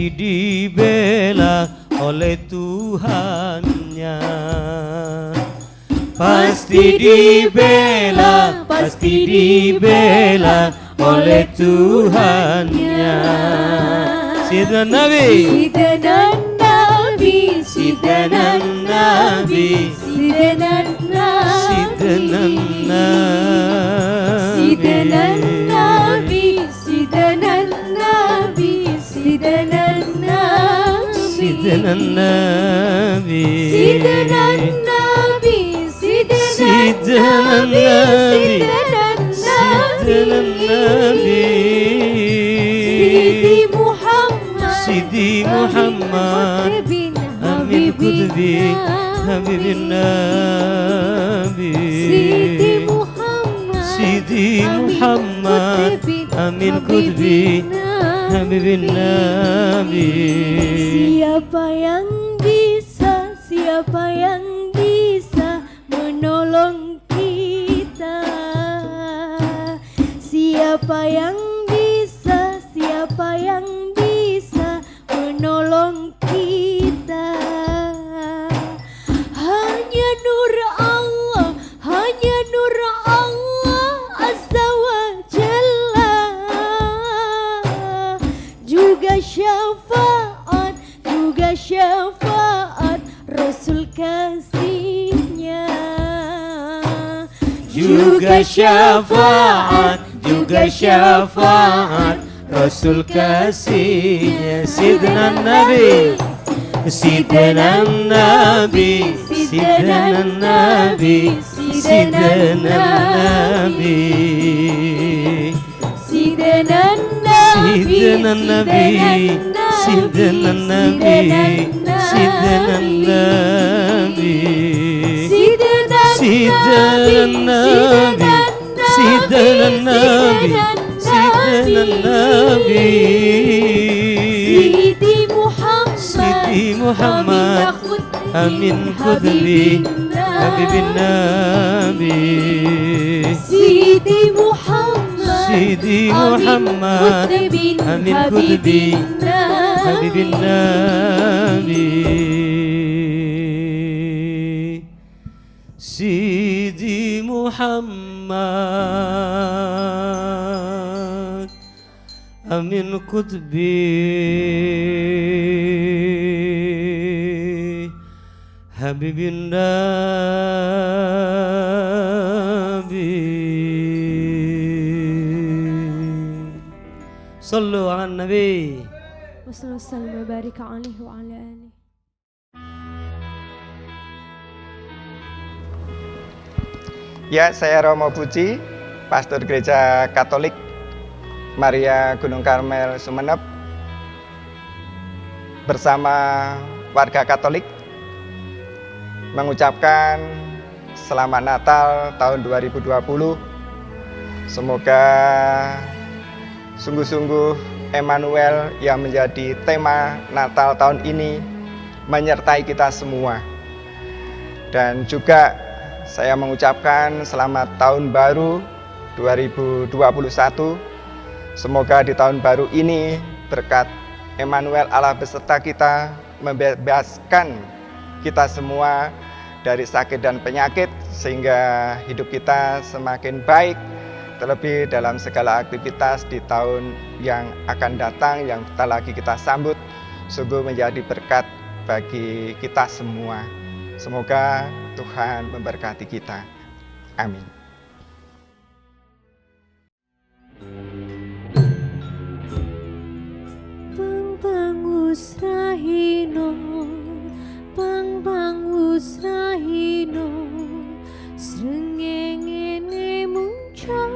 dibela oleh Tuhannya. Pasti dibela oleh Tuhannya. Sayyidina Nabi, Sayyidina Nabi, Sayyidina Nabi, Sayyidina Sayyidina Sayyidina Nabi, Nabi, Sayyidina Nabi, Sayyidina Nabi, Sayyidina Nabi, Sayyidina Nabi, Sayyidina Nabi, Sayyidina Nabi, Sidi Muhammad, Sidi Muhammad, Amin Qutbi, Habibin Nabi, Sidi Muhammad, Sidi Muhammad, Amin Qutbi, Habibin Nabi. Siapa yang bisa menolong kita? Siapa yang bisa menolong kita? Hanya nur Allah Azza wa Jalla, juga syafaat Rasul kasihnya, Juga syafaat Rasul kasihnya. Sayyidina Nabi, Sayyidina Nabi, Sayyidina Nabi, Sayyidina Nabi, Sayyidina Sayyidina Nabi, Sayyidina Nabi, Sayyidina Nabi, Sayyidina Nabi, Sayyidina Nabi, Sayyidina Nabi, Sidi Muhammad, Amin Qutbi, Habibin Nabi, Sidi Muhammad, Amin Qutbi, Habibin Nabi, Sidi Muhammad, Amin Qutbi, Habibin Nabi. Sallu ala Nabi. Wassalamu barika alaihi wa ala alihi. Ya, saya Romo Puji, pastor Gereja Katolik Maria Gunung Karmel Sumeneb, bersama warga Katolik mengucapkan Selamat Natal tahun 2020. Semoga sungguh-sungguh Emmanuel yang menjadi tema Natal tahun ini menyertai kita semua. Dan juga saya mengucapkan selamat tahun baru 2021. Semoga di tahun baru ini berkat Emmanuel Allah beserta kita membebaskan kita semua dari sakit dan penyakit sehingga hidup kita semakin baik, terlebih dalam segala aktivitas di tahun yang akan datang yang kita lagi kita sambut, sungguh menjadi berkat bagi kita semua. Semoga Tuhan memberkati kita. Amin. Bangus rahino, bangus rahino, srengenge muncul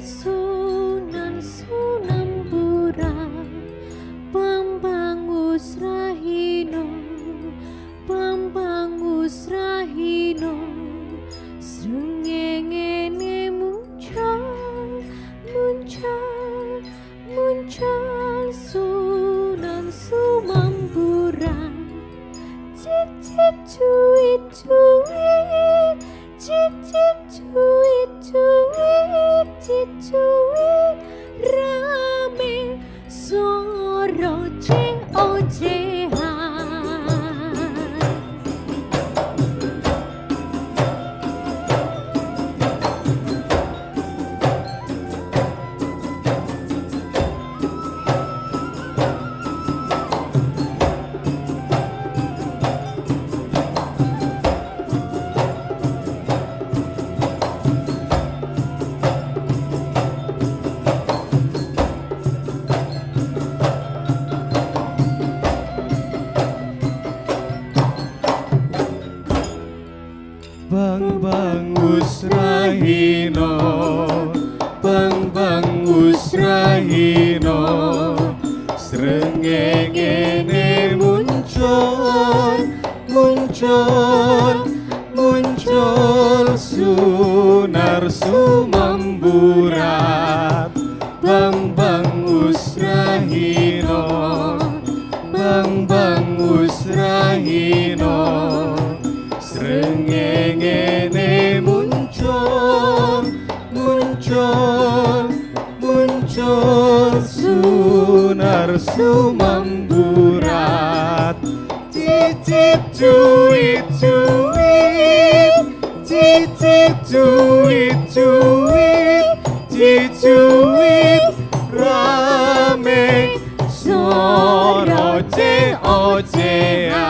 Sunan Buran. Bangus rahino, bangus rahino, srengenge muncul Sunan Sumambu. muncul sunar sumamburat bang usrahino bang usrahino srengenge muncul sunar sumamburat cicit cuit cicuit rame soro ocean.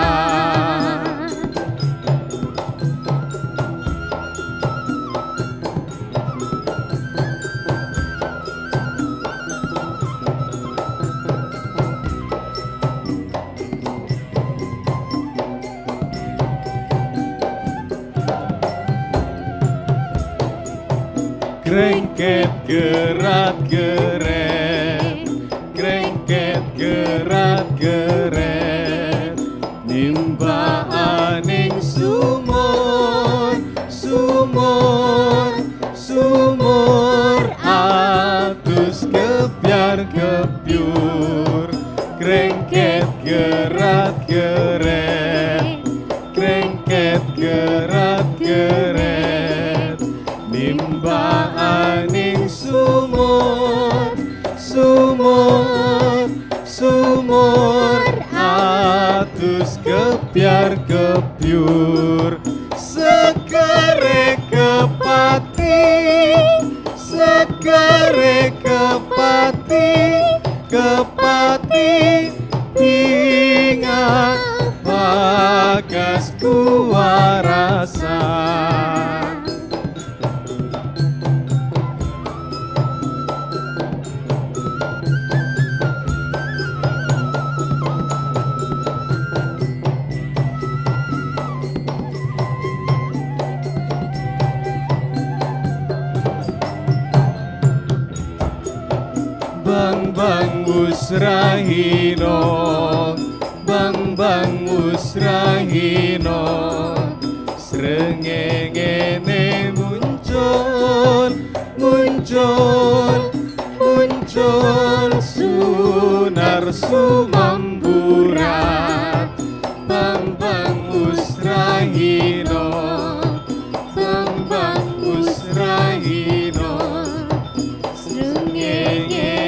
Krengket gerak geret, krengket gerak geret, nimbaaning sumur atus kebiar kebyur. Krengket gerak geret, krengket gerak geret, nimbaaning sumur atus kebiar kebyur. Segere kepati pingat bagas kuwarasa. Bang usrahino, bang usrahino, srengenge muncul sunar sumamburat bang usrahino, bang usrahino, srengenge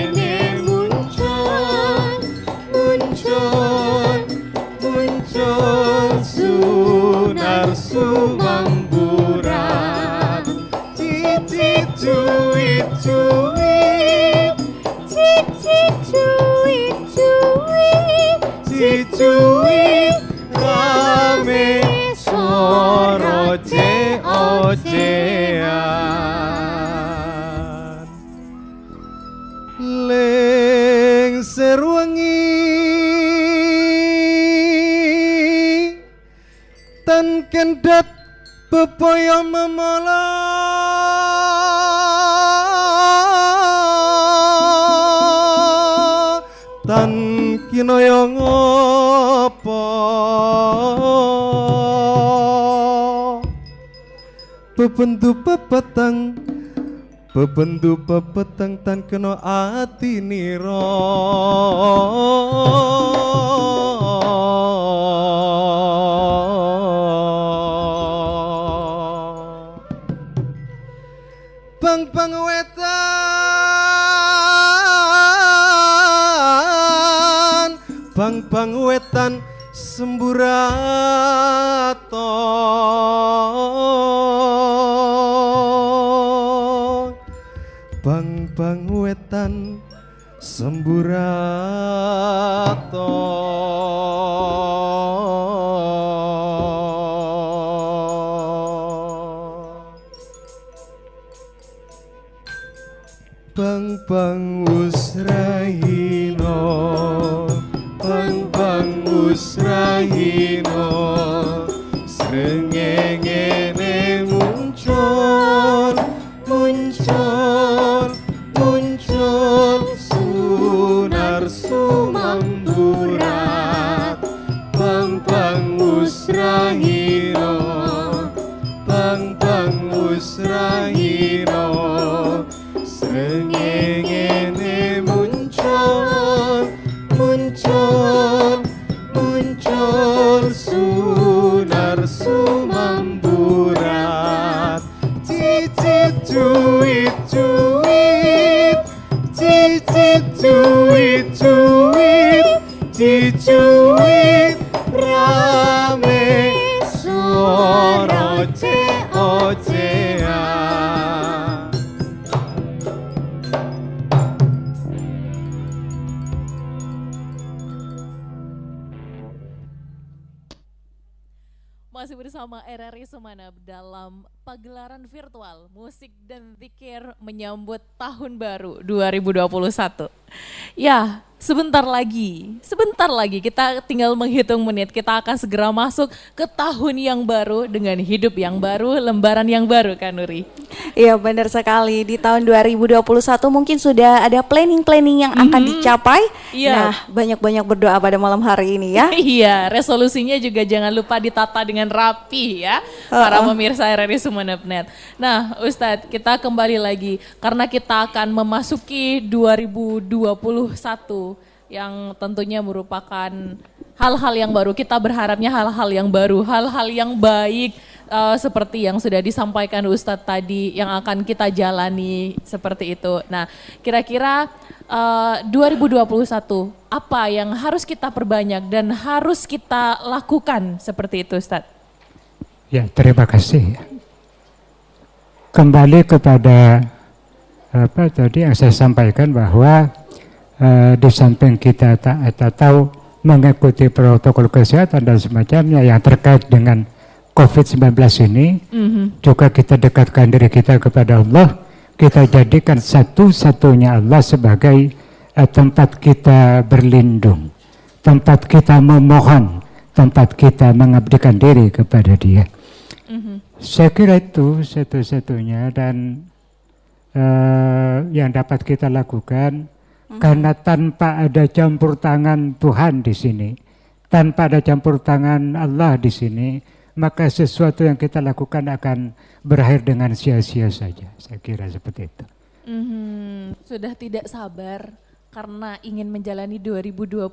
muncul sunar sumamburat cicit cuit cicuit rame soro ocean. Lengser wengi tan kendhat bebaya memala tan kinaya ngopo bebendu pepetang tan kena ati nira. Bang wetan semburato bang wetan semburato bang usrahino, bang usrahino, srengenge muncul sunar sumamburat bang usrahino. cuit-cuit dicuit rame suara ocehan. Masih bersama RRI Sumeneb dalam pagelaran virtual musik dan zikir menyambut tahun baru 2021. Ya, sebentar lagi kita tinggal menghitung menit, kita akan segera masuk ke tahun yang baru dengan hidup yang baru, lembaran yang baru, kan Nuri? Iya, benar sekali. Di tahun 2021 mungkin sudah ada planning-planning yang akan dicapai. Iya. Nah, banyak-banyak berdoa pada malam hari ini ya. Iya, resolusinya juga jangan lupa ditata dengan rapi ya, para pemirsa RRI Sumeneb.net. Nah, Ustadz, kita kembali lagi karena kita akan memasuki 2021 yang tentunya merupakan hal-hal yang baru. Kita berharapnya hal-hal yang baru, hal-hal yang baik seperti yang sudah disampaikan Ustadz tadi yang akan kita jalani seperti itu. Nah, kira-kira 2021 apa yang harus kita perbanyak dan harus kita lakukan seperti itu, Ustadz? Ya, terima kasih. Kembali kepada apa tadi yang saya sampaikan bahwa di samping kita tahu mengikuti protokol kesehatan dan semacamnya yang terkait dengan COVID-19 ini, juga kita dekatkan diri kita kepada Allah, kita jadikan satu-satunya Allah sebagai tempat kita berlindung, tempat kita memohon, tempat kita mengabdikan diri kepada Dia. Saya kira itu satu-satunya dan yang dapat kita lakukan. Karena tanpa ada campur tangan Tuhan di sini, tanpa ada campur tangan Allah di sini, maka sesuatu yang kita lakukan akan berakhir dengan sia-sia saja. Saya kira seperti itu. Sudah tidak sabar karena ingin menjalani 2021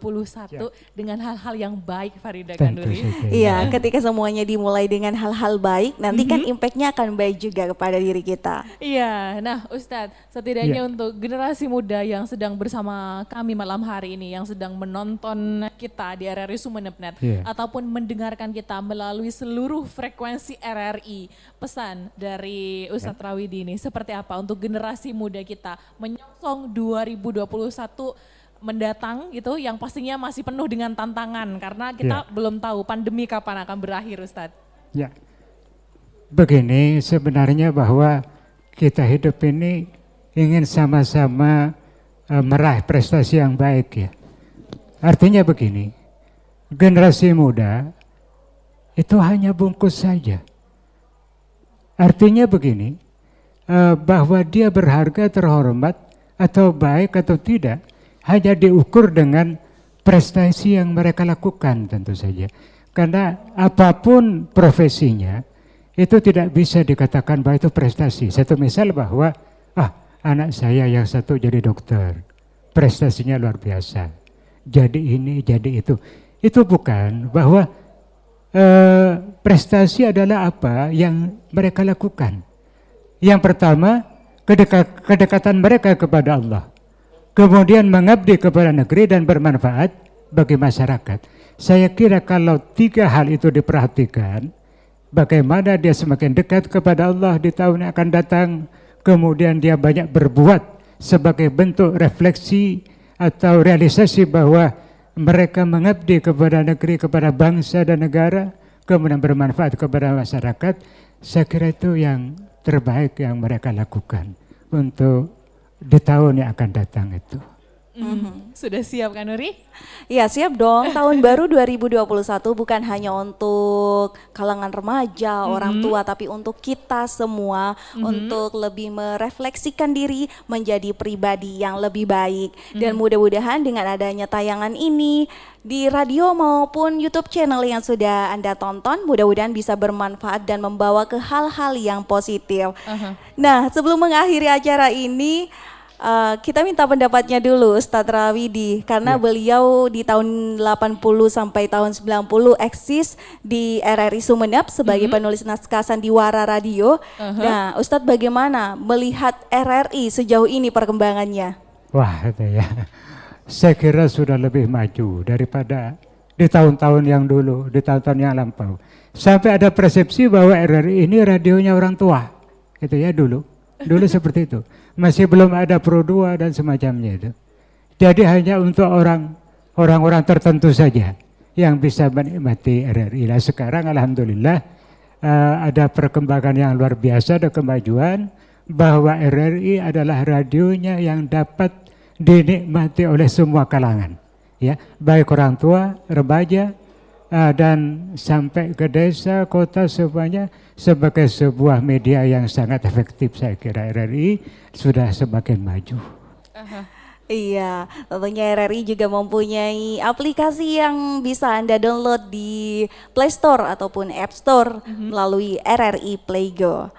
dengan hal-hal yang baik, Farida Kanduri. Iya, ketika semuanya dimulai dengan hal-hal baik, nanti kan impactnya akan baik juga kepada diri kita. Iya, nah Ustadz, setidaknya untuk generasi muda yang sedang bersama kami malam hari ini, yang sedang menonton kita di RRI Sumeneb.net, ataupun mendengarkan kita melalui seluruh frekuensi RRI, pesan dari Ustadz Rawidi ini seperti apa untuk generasi muda kita menyongsong 2021 mendatang gitu, yang pastinya masih penuh dengan tantangan karena kita belum tahu pandemi kapan akan berakhir, Ustadz. Ya, begini sebenarnya bahwa kita hidup ini ingin sama-sama meraih prestasi yang baik ya. Artinya begini, generasi muda itu hanya bungkus saja. Artinya begini, bahwa dia berharga, terhormat, atau baik atau tidak, hanya diukur dengan prestasi yang mereka lakukan tentu saja. Karena apapun profesinya, itu tidak bisa dikatakan bahwa itu prestasi. Satu misal bahwa, anak saya yang satu jadi dokter, prestasinya luar biasa. Jadi ini, jadi itu. Itu bukan bahwa prestasi adalah apa yang mereka lakukan. Yang pertama, kedekatan mereka kepada Allah. Kemudian mengabdi kepada negeri dan bermanfaat bagi masyarakat. Saya kira kalau 3 hal itu diperhatikan, bagaimana dia semakin dekat kepada Allah di tahun yang akan datang, kemudian dia banyak berbuat sebagai bentuk refleksi atau realisasi bahwa mereka mengabdi kepada negeri, kepada bangsa dan negara, kemudian bermanfaat kepada masyarakat. Saya kira itu yang terbaik yang mereka lakukan untuk di tahun yang akan datang itu. Sudah siap kan Nuri? Ya siap dong, tahun baru 2021 bukan hanya untuk kalangan remaja, orang tua, tapi untuk kita semua, untuk lebih merefleksikan diri menjadi pribadi yang lebih baik. Dan mudah-mudahan dengan adanya tayangan ini di radio maupun YouTube channel yang sudah Anda tonton, mudah-mudahan bisa bermanfaat dan membawa ke hal-hal yang positif. Nah, sebelum mengakhiri acara ini, kita minta pendapatnya dulu Ustadz Rawidi, karena beliau di tahun 80 sampai tahun 90 eksis di RRI Sumeneb sebagai penulis naskah sandiwara radio. Nah, Ustadz bagaimana melihat RRI sejauh ini perkembangannya? Wah, itu ya. saya kira sudah lebih maju daripada di tahun-tahun yang dulu, di tahun-tahun yang lampau. Sampai ada persepsi bahwa RRI ini radionya orang tua, gitu ya dulu seperti itu. Masih belum ada Pro 2 dan semacamnya itu. Jadi hanya untuk orang-orang tertentu saja yang bisa menikmati RRI. Nah sekarang alhamdulillah ada perkembangan yang luar biasa, ada kemajuan bahwa RRI adalah radionya yang dapat dinikmati oleh semua kalangan, ya, baik orang tua, remaja, dan sampai ke desa, kota, semuanya sebagai sebuah media yang sangat efektif. Saya kira RRI sudah semakin maju. Iya, tentunya RRI juga mempunyai aplikasi yang bisa Anda download di Play Store ataupun App Store melalui RRI Playgo.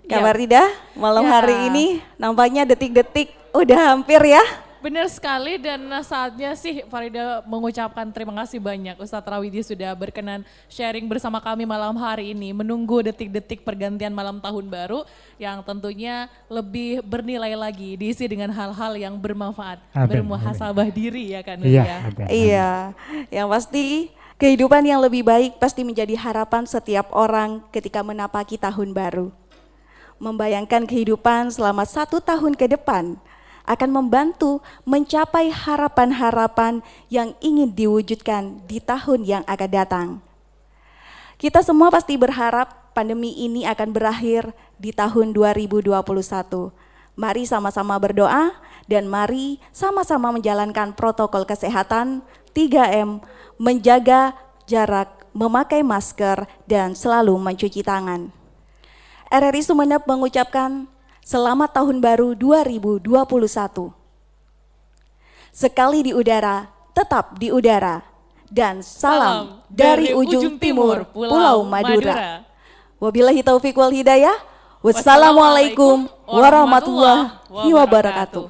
Kabar Rida, malam hari ini nampaknya detik-detik udah hampir ya. Benar sekali, dan saatnya sih Farida mengucapkan terima kasih banyak Ustadz Rawidi sudah berkenan sharing bersama kami malam hari ini, menunggu detik-detik pergantian malam tahun baru yang tentunya lebih bernilai lagi, diisi dengan hal-hal yang bermanfaat, bermuhasabah diri ya kan. Iya, yang pasti kehidupan yang lebih baik pasti menjadi harapan setiap orang ketika menapaki tahun baru. Membayangkan kehidupan selama 1 tahun ke depan akan membantu mencapai harapan-harapan yang ingin diwujudkan di tahun yang akan datang. Kita semua pasti berharap pandemi ini akan berakhir di tahun 2021. Mari sama-sama berdoa dan mari sama-sama menjalankan protokol kesehatan 3M, menjaga jarak, memakai masker, dan selalu mencuci tangan. RRI Sumeneb mengucapkan selamat tahun baru 2021. Sekali di udara, tetap di udara. Dan salam dari ujung timur Pulau Madura. Wabillahi taufiq wal hidayah. Wassalamualaikum warahmatullahi wabarakatuh.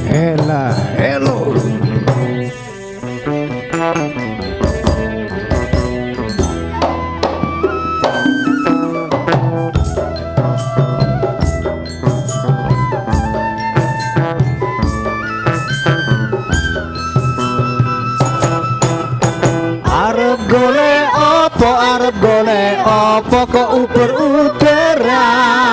Ela, elo. Arep golek opo kok uber udara.